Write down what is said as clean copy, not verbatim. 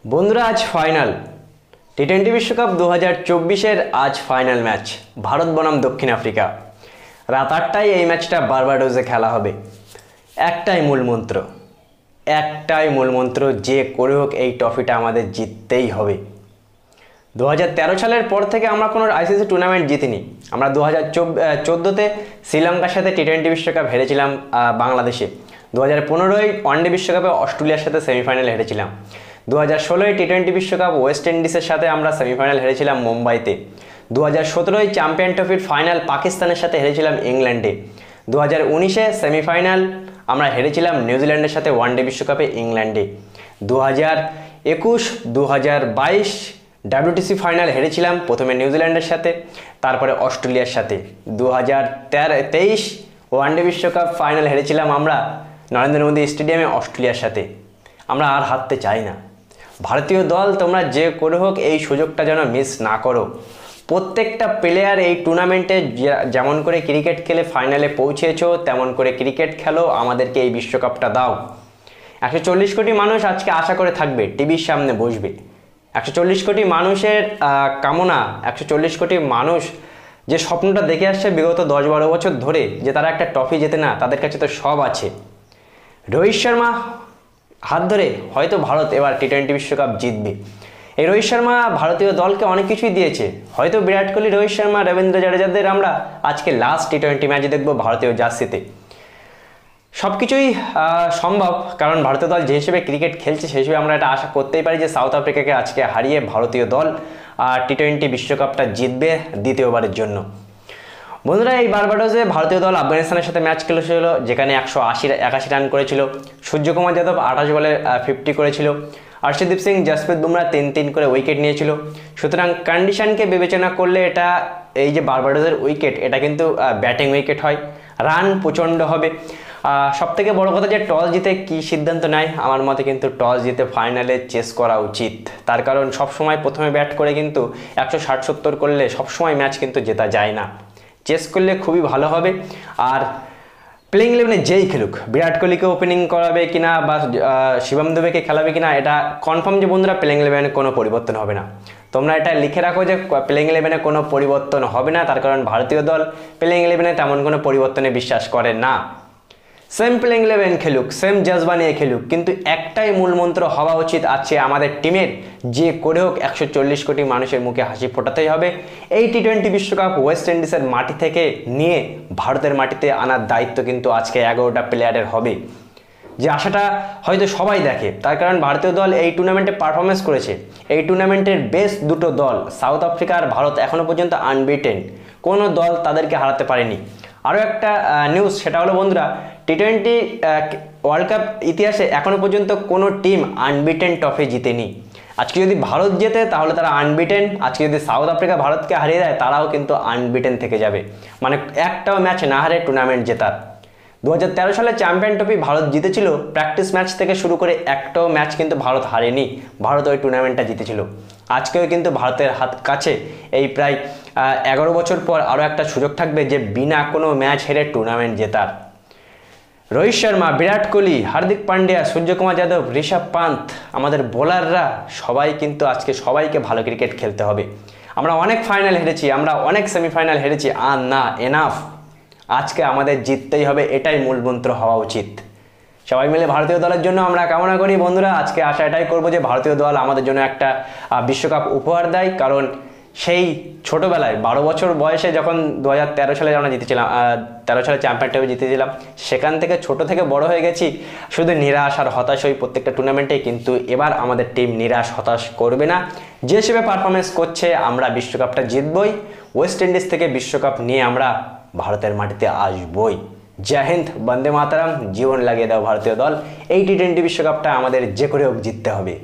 বন্ধুরা আজ ফাইনাল টি-20 বিশ্বকাপ 2024-এর আজ ফাইনাল ম্যাচ ভারত বনাম দক্ষিণ আফ্রিকা। রাত 8টায় এই ম্যাচটা বারবাডোসে খেলা হবে। একটাই মূলমন্ত্র যে করে হোক এই ট্রফিটা আমাদের জিততেই হবে। 2013 সালের পর থেকে আমরা কোনো আইসিসি টুর্নামেন্ট জিতিনি। আমরা 2014-তে শ্রীলঙ্কার সাথে টি-20 বিশ্বকাপ হেরেছিলাম বাংলাদেশে। 2015-য় ওয়ানডে বিশ্বকাপে অস্ট্রেলিয়ার সাথে সেমিফাইনাল হেরেছিলাম। 2016-য় টি-20 বিশ্বকাপ ওয়েস্ট ইন্ডিজের সাথে আমরা সেমিফাইনাল হেরেছিলাম মুম্বাইতে। 2017-য় চ্যাম্পিয়ন ট্রফির ফাইনাল পাকিস্তানের সাথে হেরেছিলাম ইংল্যান্ডে। 2019-এ সেমিফাইনাল আমরা হেরেছিলাম নিউজিল্যান্ডের সাথে ওয়ানডে বিশ্বকাপে ইংল্যান্ডে। 2021, 2022 WTC ফাইনাল হেরেছিলাম প্রথমে নিউজিল্যান্ডের সাথে, তারপরে অস্ট্রেলিয়ার সাথে। 2023 ওয়ানডে বিশ্বকাপ ফাইনাল হেরেছিলাম আমরা নরেন্দ্র মোদী স্টেডিয়ামে অস্ট্রেলিয়ার সাথে। আমরা আর হারতে চাই না। ভারতীয় দল তোমরা যে করে হোক এই সুযোগটা যেন মিস না করো। প্রত্যেকটা প্লেয়ার এই টুর্নামেন্টে যেমন করে ক্রিকেট খেলে ফাইনালে পৌঁছেছো তেমন করে ক্রিকেট খেলো, আমাদেরকে এই বিশ্বকাপটা দাও। 140 কোটি মানুষ আজকে আশা করে থাকবে, টিভির সামনে বসবে। 140 কোটি মানুষের কামনা, 140 কোটি মানুষ যে স্বপ্নটা দেখে আসছে বিগত 10-12 বছর ধরে যে তারা একটা ট্রফি জেতে না, তাদের কাছে তো সব আছে। রোহিত শর্মা হাত ধরে হয়তো ভারত এবার টি-20 বিশ্বকাপ জিতবে। এই রোহিত শর্মা ভারতীয় দলকে অনেক কিছুই দিয়েছে। হয়তো বিরাট কোহলি, রোহিত শর্মা, রবীন্দ্র জাদেজাদের আমরা আজকে লাস্ট টি-20 ম্যাচ দেখবো ভারতীয় জার্সিতে। সব কিছুই সম্ভব, কারণ ভারতীয় দল যে হিসেবে ক্রিকেট খেলছে সেই হিসেবে আমরা এটা আশা করতেই পারি যে সাউথ আফ্রিকাকে আজকে হারিয়ে ভারতীয় দল টি-20 বিশ্বকাপটা জিতবে দ্বিতীয়বারের জন্য। বন্ধুরা এই বারবাডোসে ভারতীয় দল আফগানিস্তানের সাথে ম্যাচ খেলেছিল, যেখানে 181 রান করেছিল। সূর্যকুমার যাদব 28 বলে 50 করেছিল। হর্ষদীপ সিং, জসপ্রীত বুমরা 3-3 করে উইকেট নিয়েছিল। সুতরাং কন্ডিশনকে বিবেচনা করলে এটা এই যে বারবাডোসের উইকেট, এটা কিন্তু ব্যাটিং উইকেট হয়, রান প্রচণ্ড হবে। সবথেকে বড় কথা যে টস জিতে কি সিদ্ধান্ত নেয়, আমার মতে কিন্তু টস জিতে ফাইনালে চেস করা উচিত। তার কারণ সবসময় প্রথমে ব্যাট করে কিন্তু 160-70 করলে সবসময় ম্যাচ কিন্তু জেতা যায় না। চেস করলে খুবই ভালো হবে। আর প্লেইং ইলেভেনে যেই খেলুক, বিরাট কোহলিকে ওপেনিং করাবে কিনা বা শিবম দুবেকে খেলাবে কিনা, এটা কনফার্ম যে বন্ধুরা প্লেইং ইলেভেনে কোনো পরিবর্তন হবে না। তোমরা এটা লিখে রাখো যে প্লেইং ইলেভেনে কোনো পরিবর্তন হবে না, তার কারণ ভারতীয় দল প্লেইং ইলেভেনে তেমন কোনো পরিবর্তনে বিশ্বাস করে না। সেম প্লেইং ইলেভেন খেলুক, সেম জজবা নিয়ে খেলুক, কিন্তু একটাই মূলমন্ত্র হওয়া উচিত আছে আমাদের টিমের, যে করে হোক 140 কোটি মানুষের মুখে হাসি ফোটাতেই হবে। এই টি-20 বিশ্বকাপ ওয়েস্ট ইন্ডিজের মাটি থেকে নিয়ে ভারতের মাটিতে আনার দায়িত্ব কিন্তু আজকে 11টা প্লেয়ারের হবে। যে আশাটা হয়তো সবাই দেখে, তার কারণ ভারতীয় দল এই টুর্নামেন্টে পারফরমেন্স করেছে। এই টুর্নামেন্টের বেস্ট দুটো দল সাউথ আফ্রিকা আর ভারত এখনও পর্যন্ত আনবিটেন, কোনো দল তাদেরকে হারাতে পারেনি। আরও একটা নিউজ, সেটা হলো বন্ধুরা টি-20 ওয়ার্ল্ড কাপ ইতিহাসে এখনও পর্যন্ত কোনো টিম আনবিটেন ট্রফি জিতেনি। আজকে যদি ভারত জেতে তাহলে তারা আনবিটেন, আজকে যদি সাউথ আফ্রিকা ভারতকে হারিয়ে দেয় তারাও কিন্তু আনবিটেন থেকে যাবে, মানে একটাও ম্যাচ না হারে টুর্নামেন্ট জেতার। 2013 সালে চ্যাম্পিয়ন ট্রফি ভারত জিতেছিল, প্র্যাকটিস ম্যাচ থেকে শুরু করে একটাও ম্যাচ কিন্তু ভারত হারেনি, ভারত ওই টুর্নামেন্টটা জিতেছিল। আজকেও কিন্তু ভারতের হাত কাছে এই প্রায় 11 বছর পর আরও একটা সুযোগ থাকবে যে বিনা কোনো ম্যাচ হেরে টুর্নামেন্ট জেতার। রোহিত শর্মা, বিরাট কোহলি, হার্দিক পান্ডিয়া, সূর্যকুমার যাদব, ঋষভ পান্ত, আমাদের বোলাররা সবাই কিন্তু আজকে সবাইকে ভালো ক্রিকেট খেলতে হবে। আমরা অনেক ফাইনাল হেরেছি, আমরা অনেক সেমিফাইনাল হেরেছি, আর না এনাফ, আজকে আমাদের জিততেই হবে, এটাই মূলমন্ত্র হওয়া উচিত। সবাই মিলে ভারতীয় দলের জন্য আমরা কামনা করি বন্ধুরা। আজকে আশা এটাই করবো যে ভারতীয় দল আমাদের জন্য একটা বিশ্বকাপ উপহার দেয়, কারণ সেই ছোটোবেলায় 12 বছর বয়সে যখন 2013 সালে আমরা জিতেছিলাম, 13 সালে চ্যাম্পিয়ন ট্রফি জিতেছিলাম, সেখান থেকে ছোট থেকে বড় হয়ে গেছি শুধু নিরাশ আর হতাশ হই প্রত্যেকটা টুর্নামেন্টে। কিন্তু এবার আমাদের টিম নিরাশ হতাশ করবে না, যে হিসেবে পারফরমেন্স করছে আমরা বিশ্বকাপটা জিতবই। ওয়েস্ট ইন্ডিজ থেকে বিশ্বকাপ নিয়ে আমরা ভারতের মাটিতে আসবই। জয় হিন্দ, বন্দে মাতরম, জীবন লাগিয়ে দাও ভারতীয় দল। এই টি-20 বিশ্বকাপটা আমাদের যে করে হোক জিততে হবে।